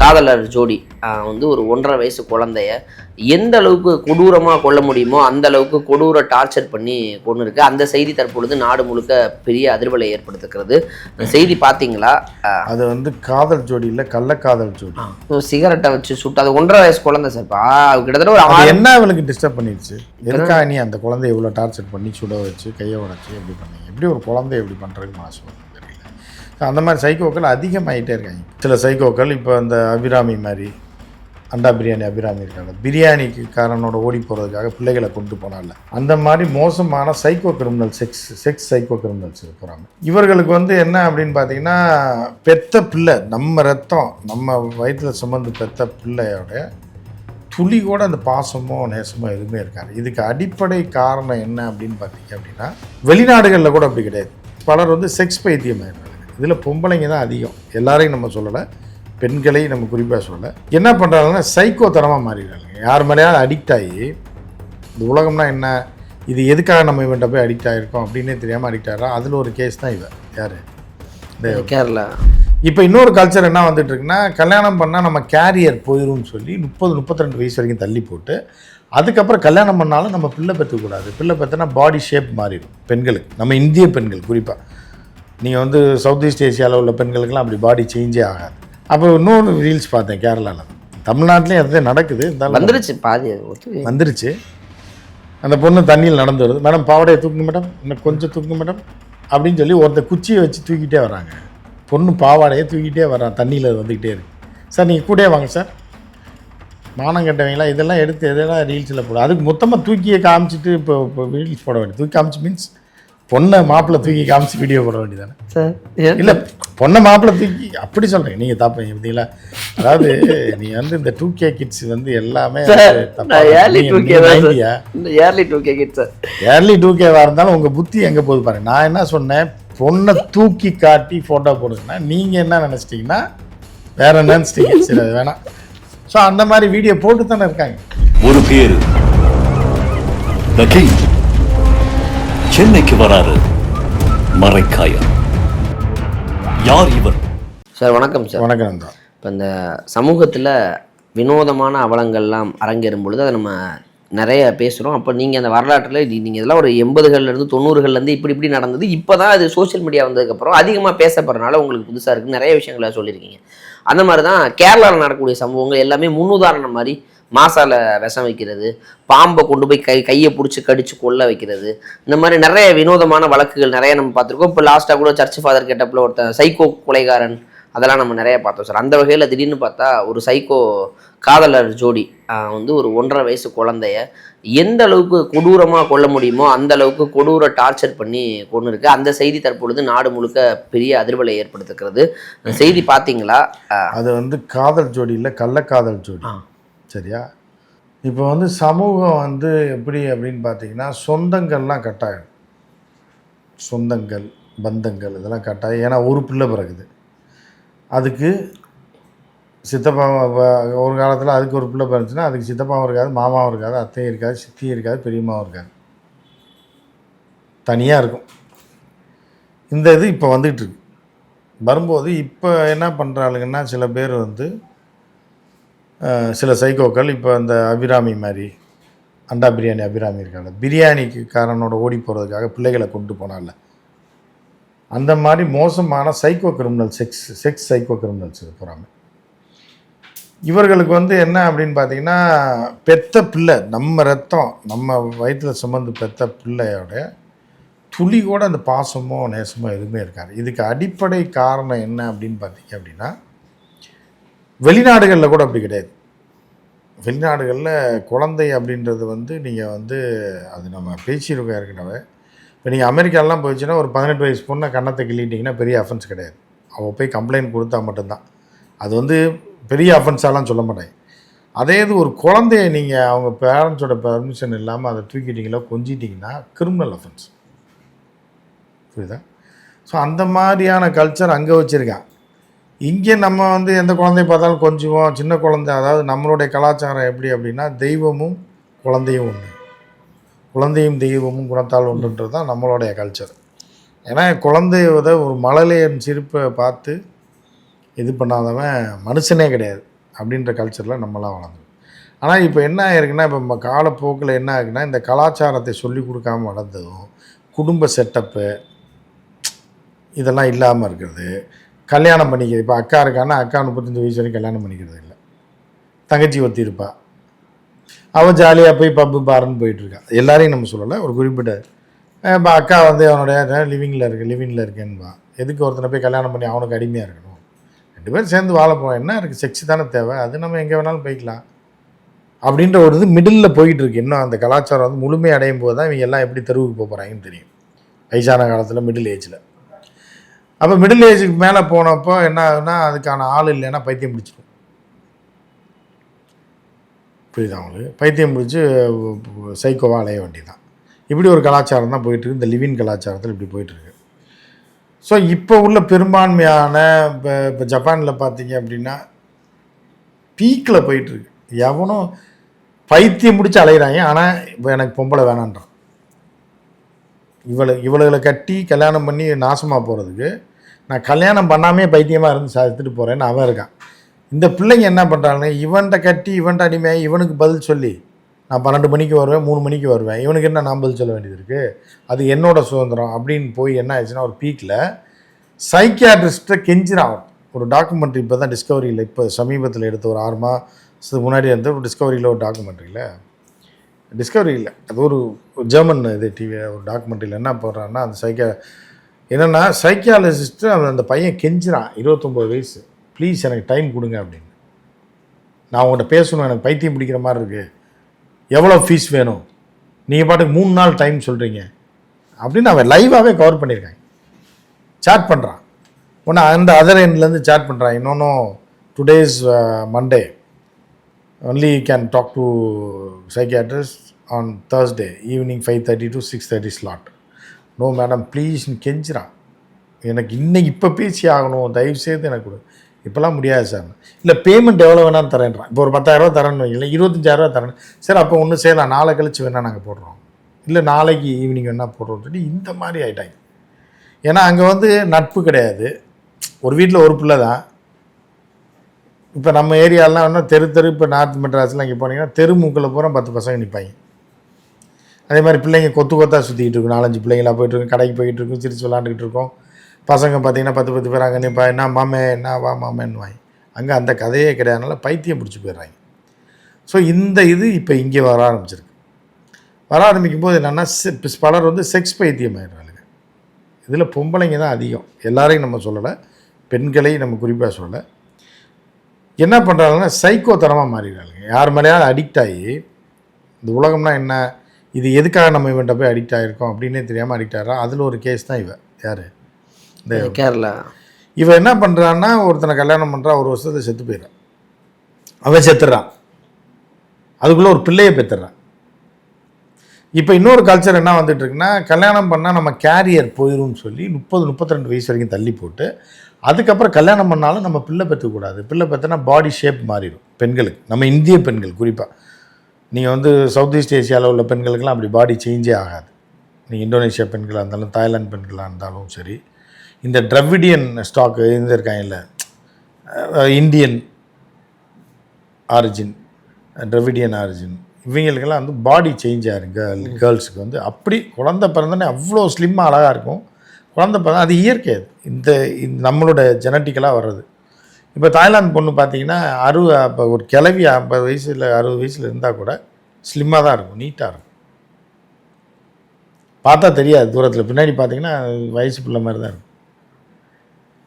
காதலர் ஜோடி வந்து ஒரு 1.5 வயசு குழந்தைய எந்த அளவுக்கு கொடூரமாக கொல்ல முடியுமோ அந்த அளவுக்கு கொடூர டார்ச்சர் பண்ணி கொண்டு இருக்கு. அந்த செய்தி தற்பொழுது நாடு முழுக்க பெரிய அதிர்வலை ஏற்படுத்துகிறது. அந்த செய்தி பார்த்தீங்களா? அது வந்து காதல் ஜோடி இல்லை, கள்ளக்காதல் ஜோடி. சிகரெட்டை வச்சு சுட்டு அது 1.5 வயசு குழந்தை சார்ப்பா. கிட்டத்தட்ட ஒரு என்ன அவளுக்கு டிஸ்டர்ப் பண்ணிடுச்சு? எதுக்காக நீ அந்த குழந்தைய இவ்வளோ டார்ச்சர் பண்ணி சுட வச்சு கையை உடச்சி எப்படி பண்ணீங்க? எப்படி ஒரு குழந்தைய எப்படி பண்ணுறதுக்கு மனசு வரும் தெரியல. அந்த மாதிரி சைக்கோக்கள் அதிகமாகிட்டே இருக்காங்க. சில சைக்கோக்கள் இப்போ அந்த அபிராமி மாதிரி அண்டா பிரியாணி அபிராமி இருக்காங்க, பிரியாணிக்கு காரனோட ஓடி போகிறதுக்காக பிள்ளைகளை கொண்டு போனால அந்த மாதிரி மோசமான psycho criminal sex psycho criminals இருக்கிறாங்க. இவர்களுக்கு வந்து என்ன அப்படின்னு பார்த்தீங்கன்னா, பெத்த பிள்ளை நம்ம ரத்தம் நம்ம வயிற்றில் சுமந்து பெத்த பிள்ளையோட துளி கூட அந்த பாசமோ நேசமோ எதுவுமே இருக்காது. இதுக்கு அடிப்படை காரணம் என்ன அப்படின்னு பார்த்தீங்க அப்படின்னா, வெளிநாடுகளில் கூட அப்படி கிடையாது. பலர் வந்து செக்ஸ் பைத்தியம் ஆயிடுறாங்க. இதில் பொம்பளைங்க தான் அதிகம். எல்லாரையும் நம்ம சொல்லலை, பெண்களை நம்ம குறிப்பாக சொல்லலை. என்ன பண்ணுறாங்கன்னா சைக்கோ தரமாக மாறிடுறாங்க. யார் மேலேயாவது அடிக்ட் ஆகி இந்த உலகம்னா என்ன, இது எதுக்காக நம்ம இவன்ட்ட போய் அடிக்ட் ஆகிருக்கோம் அப்படின்னே தெரியாமல் அடிக்ட் ஆகிடுறோம். அதில் ஒரு கேஸ் தான் இவன் யார், கேரளா. இப்போ இன்னொரு கல்ச்சர் என்ன வந்துட்டு இருக்குன்னா, கல்யாணம் பண்ணால் நம்ம கேரியர் போயிடும்னு சொல்லி 30-32 வயசு வரைக்கும் தள்ளி போட்டு அதுக்கப்புறம் கல்யாணம் பண்ணாலும் நம்ம பிள்ளை பெற்றக்கூடாது. பிள்ளை பெற்றனா பாடி ஷேப் மாறிடும் பெண்களுக்கு. நம்ம இந்திய பெண்கள் குறிப்பாக, நீங்கள் வந்து சவுத் ஈஸ்ட் ஏஷியாவில் உள்ள பெண்களுக்கெல்லாம் அப்படி பாடி சேஞ்சே ஆகாது. அப்போ இன்னொரு ரீல்ஸ் பார்த்தேன் கேரளாவில். தமிழ்நாட்டிலையும் அது நடக்குது, வந்துருச்சு, பாதி வந்துருச்சு. அந்த பொண்ணு தண்ணியில் நடந்து வருது. மேடம் பாவடையை தூக்குங்க மேடம், இன்னும் கொஞ்சம் தூக்குங்க மேடம் அப்படின்னு சொல்லி ஒருத்தர் குச்சியை வச்சு தூக்கிட்டே வராங்க. பொண்ணு பாவாடையை தூக்கிட்டே வரான், தண்ணியில் வந்துக்கிட்டே இருக்கு. சார் நீங்கள் கூட வாங்க சார், மானம் கட்டவங்களா இதெல்லாம் எடுத்து எதெல்லாம் ரீல்ஸில் போட. அதுக்கு மொத்தமாக தூக்கியை காமிச்சிட்டு இப்போ ரீல்ஸ் போட வேண்டியது. தூக்கி காமிச்சு மீன்ஸ் பொண்ணை மாப்பிள்ளை தூக்கி காமிச்சு வீடியோ போட வேண்டியதானே சார்? இல்லை, பொண்ணை மாப்பிள்ளை தூக்கி அப்படி சொல்கிறேன். நீங்கள் தப்பீங்க பார்த்தீங்களா? அதாவது நீ வந்து இந்த 2K கிட்ஸ் வந்து எல்லாமே ஏர்லி 2K இருந்தாலும் உங்கள் புத்தி எங்கே போகுது பாருங்க. நான் என்ன சொன்னேன், பொண்ணை தூக்கி காட்டி ஃபோட்டோ போடுங்கன்னா நீங்கள் என்ன நினச்சிட்டிங்கன்னா வேற நினச்சிட்டீங்க. சரி, அது வேணாம். ஸோ அந்த மாதிரி வீடியோ போட்டு தானே இருக்காங்க. ஒரு பேர் சென்னைக்கு வராரு, மறைக்காயர். யார் இவர்? சார் வணக்கம். சார் வணக்கம் தான். இப்போ இந்த சமூகத்தில் வினோதமான அவலங்கள்லாம் அரங்கேறும் பொழுது அதை நம்ம நிறைய பேசுகிறோம். அப்போ நீங்கள் அந்த வரலாற்றில் நீங்கள் இதெல்லாம் ஒரு 80கள்லேருந்து 90கள்லேருந்து இப்படி நடந்தது. இப்போ தான் அது சோஷியல் மீடியா வந்ததுக்கப்புறம் அதிகமாக பேசப்படுறதுனால உங்களுக்கு புதுசாக இருக்குது, நிறைய விஷயங்களை சொல்லியிருக்கீங்க. அந்த மாதிரி தான் கேரளாவில் நடக்கக்கூடிய சம்பவங்கள் எல்லாமே முன்னுதாரணம் மாதிரி. மாசால விஷம் வைக்கிறது, பாம்பை கொண்டு போய் கையை பிடிச்சி கடிச்சு கொல்ல வைக்கிறது, இந்த மாதிரி நிறைய வினோதமான வழக்குகள் நிறைய நம்ம பார்த்துருக்கோம். இப்போ லாஸ்ட்டாக கூட சர்ச் ஃபாதர் கேட்டப்பில் ஒருத்தன் சைக்கோ கொலைகாரன், அதெல்லாம் நம்ம நிறைய பார்த்தோம் சார். அந்த வகையில் திடீர்னு பார்த்தா ஒரு சைக்கோ காதலர் ஜோடி வந்து ஒரு 1.5 வயசு குழந்தைய எந்த அளவுக்கு கொடூரமாக கொல்ல முடியுமோ அந்த அளவுக்கு கொடூர டார்ச்சர் பண்ணி கொண்டு இருக்கு. அந்த செய்தி தற்பொழுது நாடு முழுக்க பெரிய அதிர்வலை ஏற்படுத்துகிறது. அந்த செய்தி பார்த்தீங்களா? அது வந்து காதல் ஜோடி இல்லை, கள்ளக்காதல் ஜோடி. சரியா? இப்போ வந்து சமூகம் வந்து எப்படி அப்படின்னு பார்த்தீங்கன்னா, சொந்தங்கள்லாம் கட்டாயம், சொந்தங்கள் பந்தங்கள் இதெல்லாம் கட்டாயம். ஏன்னா ஒரு பிள்ளை பிறகுது, அதுக்கு சித்தப்பா ஒரு காலத்தில் அதுக்கு ஒரு பிள்ளை பிறந்துச்சுன்னா அதுக்கு சித்தப்பாவும் இருக்காது, மாமாவும் இருக்காது, அத்தையும் இருக்காது, சித்தியும் இருக்காது, பெரியம்மாவும் இருக்காது, தனியாக இருக்கும். இந்த இது இப்போ வந்துகிட்டு இருக்கு. வரும்போது இப்போ என்ன பண்ணுறாளுங்கன்னா, சில பேர் வந்து சில சைக்கோக்கள் இப்போ அந்த அபிராமி மாதிரி அண்டா பிரியாணி அபிராமி இருக்காங்க, பிரியாணிக்கு காரனோட ஓடி போகிறதுக்காக பிள்ளைகளை கொண்டு போனால அந்த மாதிரி மோசமான psycho criminal sex psycho criminals இருக்கிறாங்க. இவர்களுக்கு வந்து என்ன அப்படின்னு பார்த்தீங்கன்னா, பெத்த பிள்ளை நம்ம ரத்தம் நம்ம வயிற்றில் சுமந்து பெத்த பிள்ளையோட துளி கூட அந்த பாசமோ நேசமோ எதுவுமே இருக்காது. இதுக்கு அடிப்படை காரணம் என்ன அப்படின்னு பார்த்தீங்க அப்படின்னா, வெளிநாடுகளில் கூட அப்படி கிடையாது. வெளிநாடுகளில் குழந்தை அப்படின்றது வந்து நீங்கள் வந்து அது நம்ம பேசியிருக்கோம் ஏற்கனவே. இப்போ நீங்கள் அமெரிக்காலாம் போயிடுச்சுன்னா ஒரு 18 வயசு பொண்ணை கன்னத்தை கிள்ளிட்டிங்கன்னா பெரிய அஃபென்ஸ் கிடையாது. அவள் போய் கம்ப்ளைண்ட் கொடுத்தா மட்டும்தான். அது வந்து பெரிய அஃபென்ஸாலாம் சொல்ல மாட்டாங்க. அதே இது ஒரு குழந்தைய நீங்கள் அவங்க பேரண்ட்ஸோட பர்மிஷன் இல்லாமல் அதை தூக்கிட்டிங்களோ கொஞ்சிட்டிங்கன்னா கிரிமினல் அஃபென்ஸ். புரியுதா? ஸோ அந்த மாதிரியான கல்ச்சர் அங்கே வச்சுருக்கான். இங்கே நம்ம வந்து எந்த குழந்தைய பார்த்தாலும் கொஞ்சுவோம், சின்ன குழந்தை. அதாவது நம்மளுடைய கலாச்சாரம் எப்படி அப்படின்னா, தெய்வமும் குழந்தையும் ஒன்று, குழந்தையும் தெய்வமும் குணத்தால் ஒன்றுன்றது தான் நம்மளுடைய கல்ச்சர். ஏன்னா குழந்தையோட ஒரு மழலையன் சிரிப்பை பார்த்து இது பண்ணாதவன் மனுஷனே கிடையாது. அப்படின்ற கல்ச்சரில் நம்மளாம் வளர்ந்தோம். ஆனால் இப்போ என்ன ஆயிருக்குன்னா, இப்போ நம்ம காலப்போக்கில் என்ன ஆகுதுன்னா, இந்த கலாச்சாரத்தை சொல்லிக் கொடுக்காம வளர்ந்ததும், குடும்ப செட்டப்பு இதெல்லாம் இல்லாமல் இருக்கிறது, கல்யாணம் பண்ணிக்கிறது. இப்போ அக்கா இருக்கான்னா அக்கா 35 வயசு வரைக்கும் கல்யாணம் பண்ணிக்கிறது இல்லை. தங்கச்சி ஒருத்தி இருப்பா, அவன் ஜாலியாக போய் பப்பு பாருன்னு போயிட்டுருக்கான். எல்லாரையும் நம்ம சொல்லலை, ஒரு குறிப்பிட்ட. இப்போ அக்கா வந்து அவனுடைய லிவிங்கில் இருக்கேன்னுவா. எதுக்கு ஒருத்தனை போய் கல்யாணம் பண்ணி அவனுக்கு அடிமையாக இருக்கணும்? 2 பேரும் சேர்ந்து வாழ போவோம். என்ன இருக்குது, செக்ஸ் தானே தேவை, அது நம்ம எங்கே வேணாலும் போய்க்கலாம் அப்படின்ற ஒரு இது மிடில் போயிட்டு இருக்கு. இன்னும் அந்த கலாச்சாரம் வந்து முழுமை அடையும் போது தான் இவங்க எல்லாம் எப்படி தெருவுக்கு போகிறாங்கன்னு தெரியும். வயசான காலத்தில் மிடில் ஏஜில். அப்போ மிடில் ஏஜுக்கு மேலே போனப்போ என்ன ஆகுதுன்னா, அதுக்கான ஆள் இல்லைன்னா பைத்தியம் பிடிச்சிடும். புரியுதா அவங்களுக்கு? பைத்தியம் பிடிச்சி சைக்கோவாக அலைய வேண்டியதான். இப்படி ஒரு கலாச்சாரம் தான் போயிட்டுருக்கு. இந்த லிவின் கலாச்சாரத்தில் இப்படி போயிட்டுருக்கு. ஸோ இப்போ உள்ள பெரும்பான்மையான இப்போ ஜப்பானில் பார்த்தீங்க அப்படின்னா பீக்கில் போயிட்டுருக்கு. எவனும் பைத்தியம் பிடிச்சி அலையிறாங்க. ஆனால் இப்போ எனக்கு பொம்பளை வேணான்றான். இவளுகளை கட்டி கல்யாணம் பண்ணி நாசமாக போகிறதுக்கு நான் கல்யாணம் பண்ணாமே பைத்தியமாக இருந்து சாதித்துட்டு போகிறேன்னு அவன் இருக்கான். இந்த பிள்ளைங்க என்ன பண்ணுறாங்க, இவன்கிட்ட கட்டி இவன்கிட்ட அடிமையாகி இவனுக்கு பதில் சொல்லி நான் 12 மணிக்கு வருவேன், 3 மணிக்கு வருவேன், இவனுக்கு என்ன நான் பதில் சொல்ல வேண்டியது இருக்குது, அது என்னோட சுதந்திரம் அப்படின்னு போய் என்ன ஆயிடுச்சுன்னா, ஒரு பீக்கில் சைக்கியாட்ரிஸ்ட்டை கெஞ்சிரான். ஒரு டாக்குமெண்ட்ரி இப்போ தான் டிஸ்கவரியில் இப்போ சமீபத்தில் எடுத்த ஒரு 6 மாதத்துக்கு முன்னாடி வந்து ஒரு டிஸ்கவரியில் ஒரு டிஸ்கவரி இல்லை அது ஒரு ஜெர்மன் இது டிவி ஒரு டாக்குமெண்ட்ரியில் என்ன போடுறான்னா, அந்த என்னென்னா சைக்கியாலஜிஸ்ட்டு அந்த பையன் கெஞ்சிரான், 29 வயசு, ப்ளீஸ் எனக்கு டைம் கொடுங்க அப்படின்னு. நான் உங்கள்கிட்ட பேசணும், எனக்கு பைத்தியம் பிடிக்கிற மாதிரி இருக்குது, எவ்வளோ ஃபீஸ் வேணும், நீங்கள் பாட்டுக்கு 3 நாள் டைம் சொல்கிறீங்க அப்படின்னு அவன் லைவாகவே கவர் பண்ணியிருக்காங்க. சாட் பண்ணுறான். ஒன்று அந்த அதர் எண்ட்லேருந்து சாட் பண்ணுறான். இன்னொன்றும் today's Monday only can talk to psychiatrist on Thursday evening 5:30 to 6:30 slot. No madam ப்ளீஸ்னு கெஞ்சிரான். எனக்கு இன்னைக்கு இப்போ பேசி ஆகணும், தயவுசெய்து எனக்கு கொடு. இப்போல்லாம் முடியாது சார். இல்லை பேமெண்ட் எவ்வளோ வேணாலும் தரேன்றான். இப்போ ஒரு 10,000 தரேன்னு வைங்களேன், 25,000 தரேன். சரி அப்போ ஒன்று செய்யலாம், நாளை கழிச்சு வேணால் நாங்கள் போடுறோம், இல்லை நாளைக்கு ஈவினிங் வேணால் போடுறோம் சொல்லி இந்த மாதிரி ஆகிட்டாங்க. ஏன்னா அங்கே வந்து நட்பு கிடையாது. ஒரு வீட்டில் ஒரு பிள்ளை தான். இப்போ நம்ம ஏரியாலாம் வேணால் தெரு இப்போ நார்த் மெட்ராஸ்லாம் இங்கே போனீங்கன்னா தெரு மூக்கில் பூரா 10 பசங்க நிற்பாங்க. அதே மாதிரி பிள்ளைங்க கொத்தாக சுற்றிக்கிட்டு இருக்கும். 4-5 பிள்ளைங்களாக போய்ட்டுருக்கும், கடைக்கு போய்கிட்டு இருக்கும், சிரிச்சு விளாண்டுக்கிட்டு இருக்கோம். பசங்க பார்த்தீங்கன்னா 10 பேர் அங்கே நிற்பா, என்ன மாமே என்ன வா மாமேன்னு வாங்கி. அங்கே அந்த கதையே கிடையாதுனால பைத்தியம் பிடிச்சி போயிடுறாங்க. ஸோ இந்த இது இப்போ இங்கே வர ஆரம்பிச்சிருக்கு. வர ஆரம்பிக்கும் போது என்னென்னா பலர் வந்து செக்ஸ் பைத்தியம் ஆயிடுறாங்க. இதில் பொம்பளைங்க தான் அதிகம். எல்லாரையும் நம்ம சொல்லலை, பெண்களையும் நம்ம குறிப்பாக சொல்லலை. என்ன பண்ணுறாங்கன்னா சைக்கோ தரமாக மாறிடுறாங்க. யார் மேலேயாவது அடிக்ட் ஆகி, இந்த உலகம்னா என்ன, இது எதுக்காக நம்ம இவன்ட்ட போய் அடிக்ட் ஆகிருக்கோம் அப்படின்னே தெரியாமல் அடிக்ட் ஆகிறான். அதில் ஒரு கேஸ் தான் யார், இந்த கேரளா. இவன் என்ன பண்ணுறான்னா, ஒருத்தனை கல்யாணம் பண்ணுறான், 1 வருஷத்தை செத்து போயிடுறான். அவன் செத்துடுறான், அதுக்குள்ளே ஒரு பிள்ளையை பெற்றுறான். இப்போ இன்னொரு கல்ச்சர் என்ன வந்துட்டு இருக்குன்னா, கல்யாணம் பண்ணால் நம்ம கேரியர் போயிடும்னு சொல்லி 30-32 வயசு வரைக்கும் தள்ளி போட்டு, அதுக்கப்புறம் கல்யாணம் பண்ணாலும் நம்ம பிள்ளை பெற்றக்கூடாது. பிள்ளை பெற்றனா பாடி ஷேப் மாறிடும் பெண்களுக்கு. நம்ம இந்திய பெண்கள் குறிப்பாக, நீங்கள் வந்து சவுத் ஈஸ்ட் ஏஷியாவில் உள்ள பெண்களுக்கெல்லாம் அப்படி பாடி சேஞ்சே ஆகாது. நீங்கள் இந்தோனேஷியா பெண்களாக இருந்தாலும் தாய்லாந்து பெண்களாக இருந்தாலும் சரி, இந்த டிராவிடியன் ஸ்டாக்கு இருந்திருக்காங்கல்ல, இந்தியன் ஆரிஜின், டிராவிடியன் ஆரிஜின், இவங்களுக்கெல்லாம் வந்து பாடி சேஞ்ச் ஆகிருக்கு. கேர்ள்ஸுக்கு வந்து அப்படி குழந்தை பிறந்தோடனே அவ்வளோ ஸ்லிம்மாக அழகாக இருக்கும். குழந்தை பிறந்த அது இயற்கை, இது நம்மளோட ஜெனட்டிக்கலாக வர்றது. இப்போ தாய்லாந்து பொண்ணு பார்த்தீங்கன்னா இப்போ ஒரு கிளவி 50 வயசில் 60 வயசில் இருந்தால் கூட ஸ்லிம்மாக தான் இருக்கும், நீட்டாக இருக்கும். பார்த்தா தெரியாது தூரத்தில், பின்னாடி பார்த்தீங்கன்னா வயசு பிள்ளை மாதிரி தான் இருக்கும்.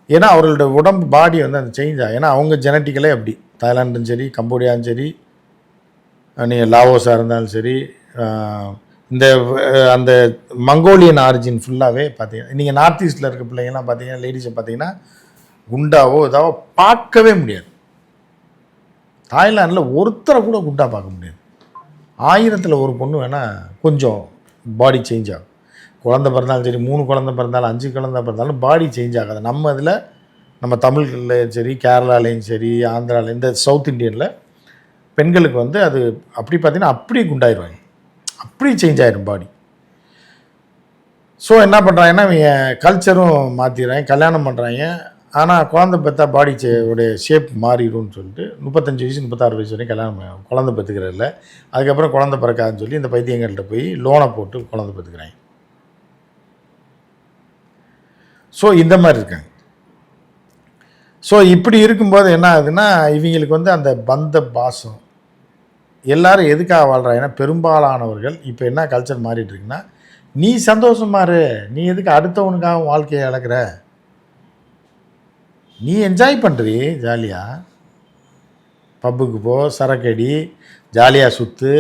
ஏன்னா அவர்களோட உடம்பு பாடி வந்து அந்த சேஞ்ச் ஆகும். ஏன்னா அவங்க ஜெனட்டிக்கலே அப்படி. தாய்லாண்டும் சரி, கம்போடியாவும் சரி, நீங்கள் லாவோஸாக இருந்தாலும் சரி, இந்த அந்த மங்கோலியன் ஆரிஜின் ஃபுல்லாகவே பார்த்தீங்கன்னா, நீங்கள் நார்த் ஈஸ்ட்டில் இருக்க பிள்ளைங்கள்லாம் பார்த்தீங்கன்னா, லேடிஸை பார்த்தீங்கன்னா குண்டாவோ இதாவோ பார்க்கவே முடியாது. தாய்லாண்டில் ஒருத்தரை கூட குண்டா பார்க்க முடியாது. 1000ல் ஒரு பொண்ணு வேணால் கொஞ்சம் பாடி சேஞ்ச் ஆகும். குழந்தை பிறந்தாலும் சரி, 3 குழந்தை பிறந்தாலும் 5 குழந்தை பிறந்தாலும் பாடி சேஞ்ச் ஆகாது. நம்ம இதில் நம்ம தமிழ்லையும் சரி, கேரளாலேயும் சரி, ஆந்திராவில், இந்த சவுத் இண்டியனில் பெண்களுக்கு வந்து அது அப்படி பார்த்தீங்கன்னா அப்படியே குண்டாயிடுவாங்க, அப்படி சேஞ்ச் ஆகிடும் பாடி. ஸோ என்ன பண்ணுறாங்கன்னா, இவங்க கல்ச்சரும் மாற்றிடுறாங்க, கல்யாணம் பண்ணுறாங்க. ஆனால் குழந்தை பெற்றா பாடி உடைய ஷேப் மாறிடும்னு சொல்லிட்டு 35 வயசு 36 வயசு வரைக்கும் கல்யாணம் குழந்தை பெற்றுக்கிறதில்ல. அதுக்கப்புறம் குழந்தை பிறக்காதுன்னு சொல்லி இந்த பைத்தியங்கள்கிட்ட போய் லோனை போட்டு குழந்தை பெற்றுக்கிறாங்க. ஸோ இந்த மாதிரி இருக்காங்க. ஸோ இப்படி இருக்கும்போது என்ன ஆகுதுன்னா, இவங்களுக்கு வந்து அந்த பந்த பாசம் எல்லாரும் எதுக்காக வாழ்கிறாங்கன்னா, பெரும்பாலானவர்கள் இப்போ என்ன கல்ச்சர் மாறிட்டு இருக்குன்னா, நீ சந்தோஷமா இரு, நீ எதுக்கு அடுத்தவனுக்காக வாழ்க்கையை இழக்கிற, நீ என்ஜாய் பண்ணுறி ஜாலியாக, பப்புக்கு போ, சரக்கடி, ஜாலியாக சுற்று,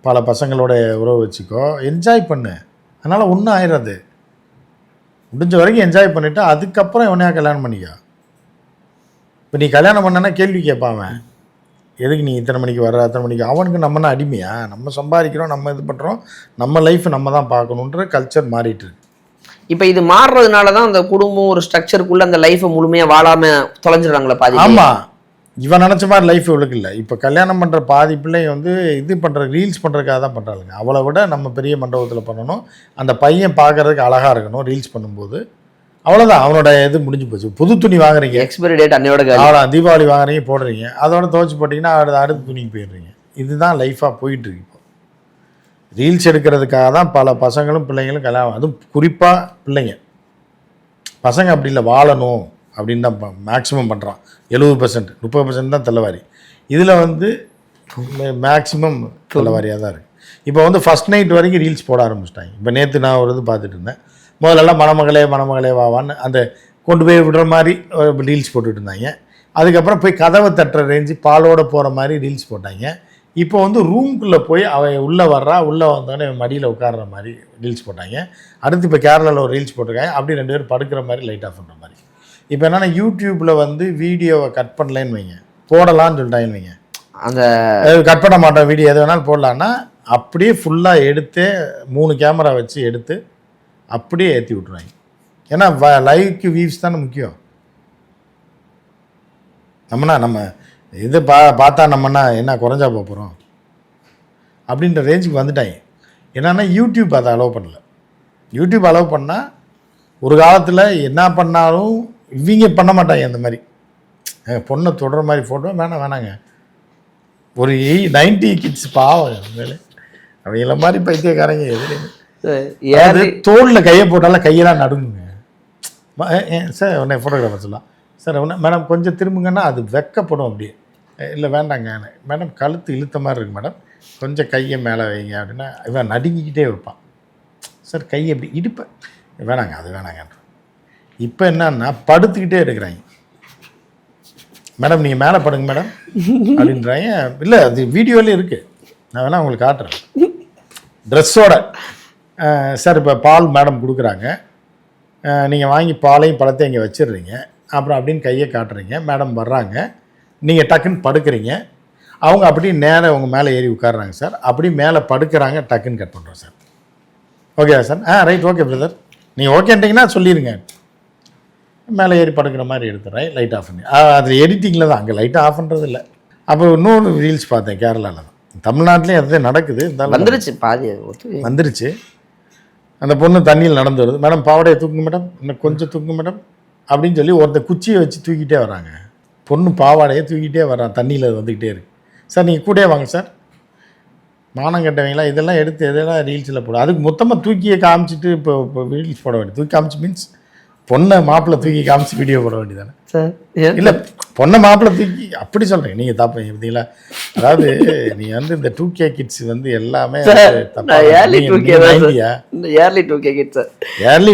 பல பசங்களோட உறவு வச்சுக்கோ, என்ஜாய் பண்ணு, அதனால் ஒன்றும் ஆயிடாது, முடிஞ்ச வரைக்கும் என்ஜாய் பண்ணிவிட்டு அதுக்கப்புறம் எவனையா கல்யாணம் பண்ணிக்கோ. இப்போ நீ கல்யாணம் பண்ணனா கேள்வி கேட்பான், எதுக்கு நீ இத்தனை மணிக்கு வர்ற அத்தனை மணிக்கு, அவனுக்கு நம்மனா அடிமையா, நம்ம சம்பாதிக்கிறோம், நம்ம இது பண்ணுறோம், நம்ம லைஃப் நம்ம தான் பார்க்கணுன்ற கல்ச்சர் மாறிட்டு இருக்கு. இப்போ இது மாறுறதுனால தான் அந்த குடும்பம் ஒரு ஸ்ட்ரக்சருக்குள்ளே அந்த லைஃப்பை முழுமையாக வாழாமல் தொலைஞ்சிடுறாங்களா பாதி? ஆமாம், இவன் நினச்ச மாதிரி லைஃப் இவளுக்கு இல்லை. இப்போ கல்யாணம் பண்ணுற பாதி பிள்ளைங்க வந்து இது பண்ணுற ரீல்ஸ் பண்ணுறதுக்காக தான் பண்ணுறாளுங்க. அவளை விட நம்ம பெரிய மண்டபத்தில் பண்ணணும், அந்த பையன் பார்க்குறதுக்கு அழகாக இருக்கணும் ரீல்ஸ் பண்ணும்போது, அவ்வளோதான், அவனோட இது முடிஞ்சு போச்சு. புது துணி வாங்குறீங்க, எக்ஸ்பைரி டேட் அன்னையோட அவ்வளோ, தீபாவளி வாங்குறீங்க போடுறீங்க, அதோட துவச்சி போட்டிங்கன்னா அடுத்த துணிக்கு போயிடுறீங்க. இதுதான் லைஃபாக போயிட்டுருக்கு. இப்போ ரீல்ஸ் எடுக்கிறதுக்காக தான் பல பசங்களும் பிள்ளைங்களும் கல்யாணம், அதுவும் குறிப்பாக பிள்ளைங்க. பசங்க அப்படி இல்லை, வாழணும் அப்படின்னு தான் மேக்ஸிமம் பண்ணுறான். 70%, 30% தான் தலைவாரி. இதில் வந்து மேக்ஸிமம் தலைவாரியாக தான் இருக்குது. இப்போ வந்து ஃபஸ்ட் நைட் வரைக்கும் ரீல்ஸ் போட ஆரம்பிச்சிட்டாங்க. இப்போ நேற்று நான் ஒரு இது பார்த்துட்டு இருந்தேன். முதல்லலாம் மணமகளே வாவான்னு அந்த கொண்டு போய் விடுற மாதிரி ரீல்ஸ் போட்டுட்டு இருந்தாங்க. அதுக்கப்புறம் போய் கதவை தட்டுற ரேஞ்சு பாலோடு போகிற மாதிரி ரீல்ஸ் போட்டாங்க. இப்போ வந்து ரூம்குள்ளே போய் அவன் உள்ளே வர்றா, உள்ளே வந்தோடனே மடியில் உட்கார்ற மாதிரி ரீல்ஸ் போட்டாங்க. அடுத்து இப்போ கேரளாவில் ஒரு ரீல்ஸ் போட்டிருக்காங்க, அப்படி 2 பேர் படுக்கிற மாதிரி லைட் ஆஃப் பண்ணுற மாதிரி. இப்போ என்னென்னா யூடியூப்பில் வந்து வீடியோவை கட் பண்ணலன்னு வைங்க, போடலான்னு சொல்லிட்டாங்கன்னு வைங்க, அந்த கட் பண்ண மாட்டோம், வீடியோ எது வேணாலும் போடலான்னா அப்படியே ஃபுல்லாக எடுத்து 3 கேமரா வச்சு எடுத்து அப்படியே ஏற்றி விட்ருவாங்க. ஏன்னா லைவ்க்கு வியூஸ் தானே முக்கியம். நம்ம இது பார்த்தா நம்மனா என்ன குறைஞ்சா போகிறோம் அப்படின்ற ரேஞ்சுக்கு வந்துட்டாங்க. என்னென்னா யூடியூப் அதை அலோவ் பண்ணல. யூடியூப் அலோவ் பண்ணால் ஒரு காலத்தில் என்ன பண்ணாலும் இவங்க பண்ண மாட்டாங்க. அந்த மாதிரி பொண்ணை தொடர மாதிரி ஃபோட்டோ வேணாங்க. ஒரு 90 கிட்ஸ் பாவம் மேலே அவங்கள மாதிரி பைத்தியக்காரங்க எதுலேயுமே தோளில் கையை போட்டாலும் கையெல்லாம் நடுங்குங்க. சார் உடனே ஃபோட்டோகிராஃபர் சொல்லலாம், சார் உடனே மேடம் கொஞ்சம் திரும்புங்கன்னா அது வெக்கப்படும். அப்படியே இல்லை வேண்டாங்க மேடம், கழுத்து இழுத்த மாதிரி இருக்கு மேடம், கொஞ்சம் கையை மேலே வைங்க அப்படின்னா இவன் நடுங்கிக்கிட்டே வைப்பான். சார் கையை எப்படி இடுப்பேன், வேணாங்க அது வேணாங்கன்ற. இப்போ என்னன்னா படுத்துக்கிட்டே இருக்கிறாங்க. மேடம் நீங்கள் மேலே படுங்க மேடம் அப்படின்றாங்க. இல்லை அது வீடியோலேயே இருக்குது, நான் வேணால் உங்களுக்கு காட்டுறேன் ட்ரெஸ்ஸோட. சார் இப்போ பால் மேடம் கொடுக்குறாங்க, நீங்கள் வாங்கி பாலையும் பழத்தையும் இங்கே வச்சிடுறீங்க, அப்புறம் அப்படின்னு கையை காட்டுறீங்க, மேடம் வர்றாங்க, நீங்கள் டக்குன்னு படுக்கிறீங்க, அவங்க அப்படியே நேராக உங்கள் மேலே ஏறி உட்காடுறாங்க சார், அப்படி மேலே படுக்கிறாங்க, டக்குன்னு கட் பண்ணுறோம் சார். ஓகேவா சார்? ரைட், ஓகே பிரதர், நீங்கள் ஓகேன்ட்டிங்கன்னா சொல்லிடுங்க. மேலே ஏறி படுக்கிற மாதிரி எடுத்துறேன், லைட் ஆஃப் பண்ணி. அதில் எடிட்டிங்கில் தான், அங்கே லைட்டாக ஆஃப் பண்ணுறது இல்லை. அப்போ இன்னொரு ரீல்ஸ் பார்த்தேன் கேரளாவில் தான், தமிழ்நாட்டிலையும் அது நடக்குது, வந்துருச்சு பாதி வந்துருச்சு. அந்த பொண்ணு தண்ணியில் நடந்து வருது, மேடம் பாவடையை தூக்குங்க மேடம், இன்னும் கொஞ்சம் தூக்குங்க மேடம் அப்படின்னு சொல்லி ஒருத்தர் குச்சியை வச்சு தூக்கிட்டே வராங்க. பொண்ணு பாவாடையை தூக்கிட்டே வரான், தண்ணியில் வந்துக்கிட்டே இருக்கு. சார் நீங்கள் கூடயே வாங்க சார், மானம் கட்டவங்களா இதெல்லாம் எடுத்து எதெல்லாம் ரீல்ஸில் போட, அதுக்கு மொத்தமாக தூக்கியே காமிச்சிட்டு இப்போ ரீல்ஸ் போட வேண்டியது. தூக்கி காமிச்சு மீன்ஸ் பொண்ணை மாப்பிள்ளை தூக்கி காமிச்சு வீடியோ போட வேண்டியதானே சார்? இல்லை பொண்ணை மாப்பிள்ளை தூக்கி அப்படி சொல்கிறீங்க நீங்கள் தப்பு பார்த்தீங்களா? அதாவது நீங்கள் வந்து இந்த 2K கிட்ஸ் வந்து எல்லாமே ஏர்லி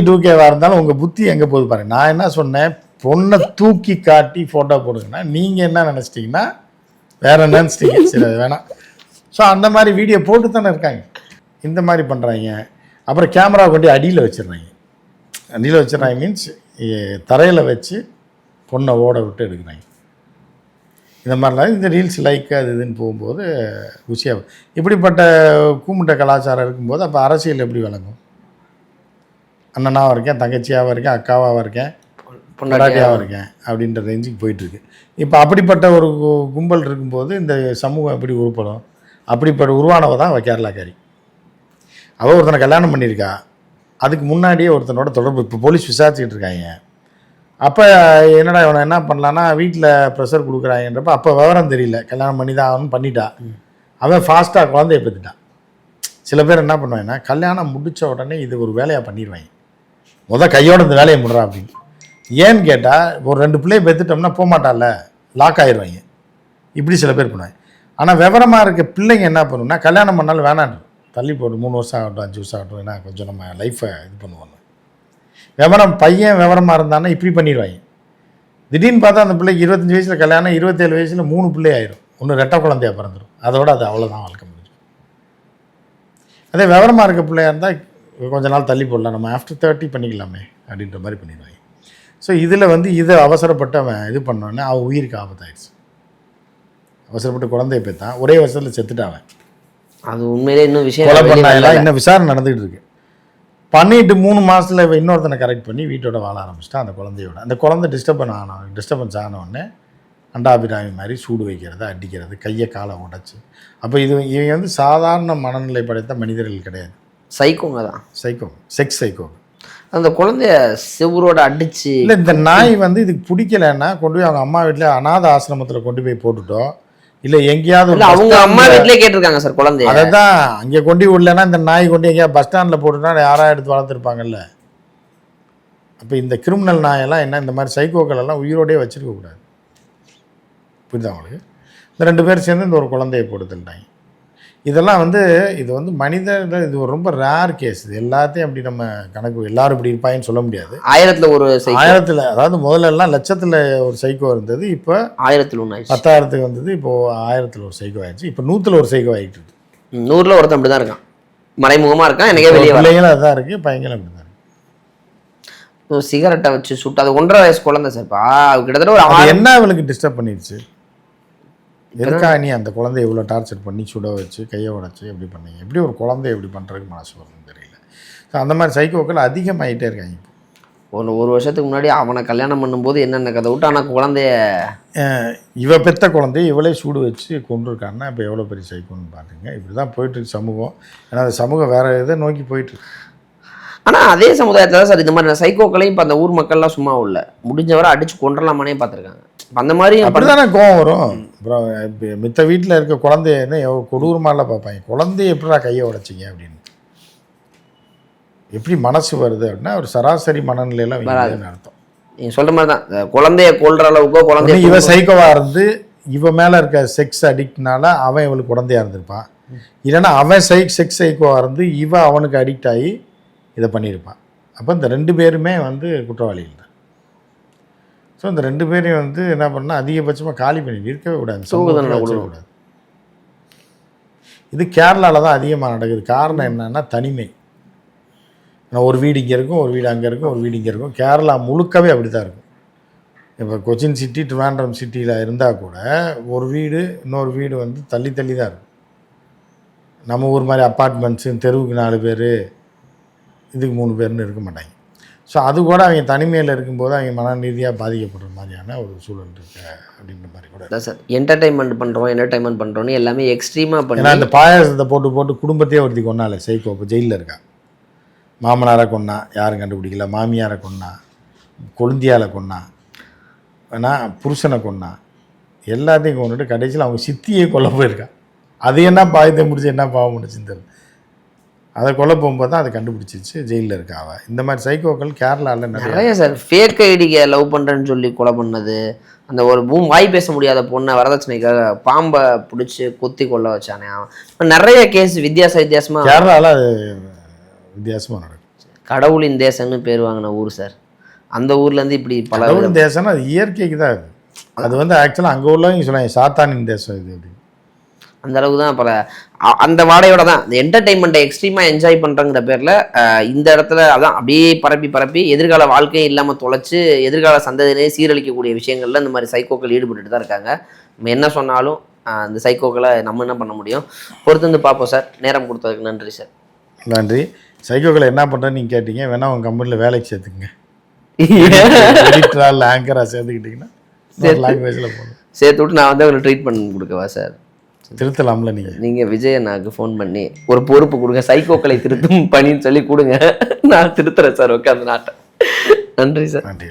2Kவாக இருந்தாலும் உங்கள் புத்தி எங்கே போகுது பாருங்க. நான் என்ன சொன்னேன், பொண்ணை தூக்கி காட்டி ஃபோட்டோ போடுங்கன்னா நீங்கள் என்ன நினச்சிட்டிங்கன்னா வேற என்ன நினச்சிட்டிங்க, சரி அது வேணாம். ஸோ அந்த மாதிரி வீடியோ போட்டு தானே இருக்காங்க. இந்த மாதிரி பண்ணுறாங்க. அப்புறம் கேமரா கொண்டு அடியில் வச்சிடுறாங்க. அடியில் வச்சிடுறாங்க மீன்ஸ் தரையில் வச்சு பொண்ணை ஓட விட்டு எடுக்கிறாங்க. இந்த மாதிரிலாம் இந்த ரீல்ஸ் லைக் அது இதுன்னு போகும்போது ருசியாக இப்படிப்பட்ட கூமுட்ட கலாச்சாரம் இருக்கும்போது அப்போ அரசியல் எப்படி விளங்கும்? அண்ணனாகவும் இருக்கேன், தங்கச்சியாகவும் இருக்கேன், அக்காவாகவும் இருக்கேன், பொண்டாட்டியாகவும் இருக்கேன் அப்படின்ற ரேஞ்சுக்கு போயிட்டுருக்கு. இப்போ அப்படிப்பட்ட ஒரு கும்பல் இருக்கும்போது இந்த சமூகம் எப்படி உருப்படும்? அப்படிப்பட்ட உருவானவ தான் அவள் கேரளாக்காரி. அவள் ஒருத்தனை கல்யாணம் பண்ணியிருக்கா, அதுக்கு முன்னாடியே ஒருத்தனோட தொடர்பு இப்போ போலீஸ் விசாரிச்சுக்கிட்டு இருக்காங்க. அப்போ என்னடா இவனை என்ன பண்ணலான்னா வீட்டில் ப்ரெஷர் கொடுக்குறாங்கன்றப்ப அப்போ விவரம் தெரியல, கல்யாணம் பண்ணி தான் அவன் பண்ணிட்டா. அவன் ஃபாஸ்ட்டாக குழந்தைய பெற்றுட்டான். சில பேர் என்ன பண்ணுவாங்கன்னா கல்யாணம் முடித்த உடனே இது ஒரு வேலையாக பண்ணிடுவாங்க, கையோட இந்த வேலையை முடிறா அப்படின்னு. ஏன்னு கேட்டால் ஒரு 2 பிள்ளையை பெற்றுட்டோம்னா போகமாட்டால, லாக் ஆயிடுவாங்க. இப்படி சில பேர் பண்ணுவாங்க. ஆனால் விவரமாக இருக்க பிள்ளைங்க என்ன பண்ணுன்னா கல்யாணம் பண்ணாலும் வேணான்னு தள்ளி போட்டு 3 வருஷம் ஆகட்டும் 5 வருஷம் ஆகட்டும், ஏன்னா கொஞ்சம் நம்ம லைஃப்பை இது பண்ணுவாங்க. பையன் விவரமாக இருந்தான்னா இப்படி பண்ணிடுவாங்க. திடீர்னு பார்த்தா அந்த பிள்ளைக்கு 25 வயசில் கல்யாணம், 27 வயசில் 3 பிள்ளை ஆயிரும், ஒன்று ரெட்டை குழந்தையாக பிறந்துடும். அதோட அது அவ்வளோதான் வாழ்க்கை முடியும். அதே விவரமாக இருக்க பிள்ளையாக இருந்தால் கொஞ்ச நாள் தள்ளி போடலாம், நம்ம ஆஃப்டர் 30 பண்ணிக்கலாமே அப்படின்ற மாதிரி பண்ணிடுவாங்க. ஸோ இதில் இதை அவசரப்பட்டு அவன் இது பண்ணோன்னே அவன் உயிருக்கு ஆபத்தாயிடுச்சு. அவசரப்பட்டு குழந்தைய பெற்றான், ஒரே வருஷத்தில் செத்துட்டாவன். அது உண்மையிலே இன்னும் விஷயம் கொலை பண்ணாயெல்லாம் இன்னும் விசாரணை நடந்துகிட்டு இருக்கு. பண்ணிட்டு 3 மாதத்தில் இன்னொருத்தனை கரெக்ட் பண்ணி வீட்டோட வாழ ஆரம்பிச்சிட்டான். அந்த குழந்தையோட அந்த குழந்தை டிஸ்டர்பன்ஸ் ஆனவுடனே அண்டாபிராமி மாதிரி சூடு வைக்கிறது, அடிக்கிறது, கையை காலை உடைச்சு. அப்போ இவங்க சாதாரண மனநிலை படைத்த மனிதர்கள் கிடையாது, சைக்கோங்க தான். Sex psycho. அந்த குழந்தைய செவுரோட அடிச்சு இல்லை, இந்த நாய் இதுக்கு பிடிக்கலன்னா கொண்டு போய் அவங்க அம்மா வீட்டில் அநாத ஆசிரமத்தில் கொண்டு போய் போட்டுட்டோம், இல்லை எங்கேயாவது அவங்க அம்மா வீட்டிலே கேட்டிருக்காங்க சார் குழந்தைய. அதை தான் அங்கே கொண்டு விடலன்னா இந்த நாய் கொண்டு எங்கேயா பஸ் ஸ்டாண்டில் போட்டுனா யாராவது எடுத்து வளர்த்துருப்பாங்கல்ல. அப்போ இந்த கிரிமினல் நாயெல்லாம் என்ன, இந்த மாதிரி சைக்கோக்கள் எல்லாம் உயிரோடே வச்சுருக்கக்கூடாது. புரியுதா உங்களுக்கு? இந்த 2 பேர் சேர்ந்து இந்த ஒரு குழந்தையை போட்டுதல்ட்டாங்க. இதெல்லாம் இது மனிதர்கள், இது ஒரு ரொம்ப ரேர் கேஸ். இது எல்லாத்தையும் அப்படி நம்ம கணக்கு எல்லாரும் இப்படி இருப்பாங்கன்னு சொல்ல முடியாது. 1000ல் அதாவது முதல்ல எல்லாம் 1,00,000 ஒரு சைக்கோ இருந்தது, இப்போ 10,000 வந்தது, இப்போ 1000 ஒரு சைக்கோ ஆயிடுச்சு, இப்போ 100 ஒரு சைக்கோ ஆகிட்டு இருக்கு. 100ல் ஒருத்தன் அப்படி தான் இருக்கான், மறைமுகமாக இருக்கான். எனக்கே வெளியே பிள்ளைங்களும் அதுதான் இருக்குது, பையங்களும் அப்படி தான் இருக்குது. சிகரெட்டை வச்சு சுட்டு, அது 1.5 வயசு குழந்தை சார்ப்பா, கிட்டத்தட்ட ஒரு என்ன அவளுக்கு டிஸ்டர்ப் பண்ணிடுச்சு? எதுக்காக நீ அந்த குழந்தைய இவ்வளோ டார்ச்சர் பண்ணி சுட வச்சு கையை உடச்சி எப்படி பண்ணீங்க? எப்படி ஒரு குழந்தைய எப்படி பண்ணுறதுக்கு மனசு வரும்னு தெரியல. ஸோ அந்த மாதிரி சைக்கோக்கள் அதிகமாகிட்டே இருக்காங்க. இப்போ ஒரு வருஷத்துக்கு முன்னாடி அவனை கல்யாணம் பண்ணும்போது என்னென்ன கதை விட்டு, ஆனால் குழந்தைய இவ பெற்ற குழந்தைய இவளே சூடு வச்சு கொண்டிருக்காங்கன்னா இப்போ எவ்வளோ பெரிய சைக்கோன்னு பார்த்துங்க. இப்படி தான் போயிட்டுருக்கு சமூகம். ஏன்னா அந்த சமூகம் வேறு இதை நோக்கி போயிட்டுருக்கு. ஆனால் அதே சமுதாயத்தில் தான் சார் இந்த மாதிரி சைக்கோக்களையும் இப்போ அந்த ஊர் மக்கள்லாம் சும்மா உள்ள முடிஞ்சவரை அடித்து கொண்டுடலாமானே பார்த்துருக்காங்க. அந்த மாதிரி அப்படிதானே கோவம் வரும். அப்புறம் மித்த வீட்டில் இருக்க குழந்தைய என்ன கொடூரமால பார்ப்பாங்க, குழந்தைய எப்படிடா கையை உடைச்சிங்க அப்படின்னு. எப்படி மனசு வருது அப்படின்னா ஒரு சராசரி மனநிலையெல்லாம் அர்த்தம். நீங்கள் சொல்கிற மாதிரி தான் குழந்தைய கொள்ற அளவுக்கோ குழந்தைய இவ சைக்கோவாக இருந்து இவ மேலே இருக்க செக்ஸ் அடிக்ட்னால அவன் இவளுக்கு குழந்தையா இருந்திருப்பான். இல்லைன்னா அவன் செக்ஸ் சைக்கோவாக இருந்து இவ அவனுக்கு அடிக்ட் ஆகி இதை பண்ணியிருப்பான். அப்போ இந்த 2 பேருமே குற்றவாளிகள் தான். ஸோ இந்த 2 பேரையும் என்ன பண்ணால் அதிகபட்சமாக காலி பண்ணி இருக்கவே கூடாது. இது கேரளாவில் தான் அதிகமாக நடக்குது. காரணம் என்னன்னா தனிமை. ஒரு வீடு இங்கே இருக்கும், ஒரு வீடு அங்கே இருக்கும், ஒரு வீடு இங்கே இருக்கும். கேரளா முழுக்கவே அப்படி தான் இருக்கும். இப்போ கொச்சின் சிட்டி, ட்ரிவாண்ட்ரம் சிட்டியில் இருந்தால் கூட ஒரு வீடு இன்னொரு வீடு தள்ளி தள்ளி தான் இருக்கும். நம்ம ஊர் மாதிரி அப்பார்ட்மெண்ட்ஸு தெருவுக்கு 4 பேர், இதுக்கு 3 பேர்னு இருக்க மாட்டாங்க. ஸோ அது கூட அவங்க தனிமையில் இருக்கும்போது அவங்க மன ரீதியாக பாதிக்கப்படுற மாதிரியான ஒரு சூழல் இருக்கு அப்படின்ற மாதிரி கூட சார். என்டர்டைன்மெண்ட் பண்ணுறோன்னு எல்லாமே எக்ஸ்ட்ரீமாக பண்ணி, ஏன்னா அந்த பாயாசத்தை போட்டு குடும்பத்தையே ஒருத்தி கொண்டாலே சைக்கோ இப்போ ஜெயிலில் இருக்கா. மாமனாரை கொன்னா யாரும் கண்டுபிடிக்கல, மாமியாரை கொன்னா, கொழுந்தியால் கொன்னா, ஏன்னா புருஷனை கொன்னா, எல்லாத்தையும் கொண்டுட்டு கடைசியில் அவங்க சித்தியை கொல்ல போயிருக்கா. அது என்ன பாயத்தை முடிச்சு என்ன பாவம் முடிச்சுன்னு தெரியல. அதை கொல்ல போகும்போது தான் அதை கண்டுபிடிச்சிச்சு, ஜெயிலில் இருக்காவ. இந்த மாதிரி சைக்கோக்கள் கேரளாவில் நிறைய சார். ஃபேக் ஐடியை லவ் பண்ணுறேன்னு சொல்லி கொலை பண்ணது, அந்த ஒரு வாய் பேச முடியாத பொண்ணை வரதட்சணைக்காக பாம்பை பிடிச்சி குத்தி கொள்ள வச்சானே, நிறைய கேஸ் வித்தியாசமாக கேரளாவில் அது வித்தியாசமாக நடக்கும். கடவுளின் தேசம்னு பேர் வாங்கின ஊர் சார். அந்த ஊர்லேருந்து இப்படி பல கடவுளின் தேசம்னா அது இயற்கைக்கு தான். அது ஆக்சுவலாக அங்கே உள்ளவங்க சொல்லுவாங்க சாத்தானின் தேசம் இது அப்படி. அந்த அளவுக்கு தான் பல அந்த வாடையோட தான் இந்த என்டர்டைன்மெண்ட்டை எக்ஸ்ட்ரீமாக என்ஜாய் பண்ணுறங்கிற பேரில் இந்த இடத்துல அதான் அப்படியே பரப்பி எதிர்கால வாழ்க்கையும் இல்லாமல் தொலைச்சி எதிர்கால சந்ததியிலே சீரழிக்கக்கூடிய விஷயங்கள்ல இந்த மாதிரி சைக்கோக்கள் ஈடுபட்டு தான் இருக்காங்க. நம்ம என்ன சொன்னாலும் அந்த சைக்கோக்களை நம்ம என்ன பண்ண முடியும், பொறுத்து பார்ப்போம் சார். நேரம் கொடுத்ததுக்கு நன்றி சார். நன்றி. சைக்கோக்களை என்ன பண்ணுறேன்னு நீங்கள் கேட்டீங்க, வேணா உங்கள் கம்பெனியில் வேலைக்கு சேர்த்துக்குங்க. எடிட்டரால் ஆங்கராக சேர்த்துக்கிட்டிங்கன்னா லாங்குவேஜில் போகணும். சேர்த்து விட்டு நான் அவங்களை ட்ரீட் பண்ணி கொடுக்கவா சார்? திருத்தலாம்ல. நீங்கள் விஜயண்ணாக்கு ஃபோன் பண்ணி ஒரு பொறுப்பு கொடுங்க, சைக்கோக்களை திருத்தும் பணின்னு சொல்லி கொடுங்க, நான் திருத்துறேன் சார். உட்காந்து நாட்டை. நன்றி சார். நன்றி.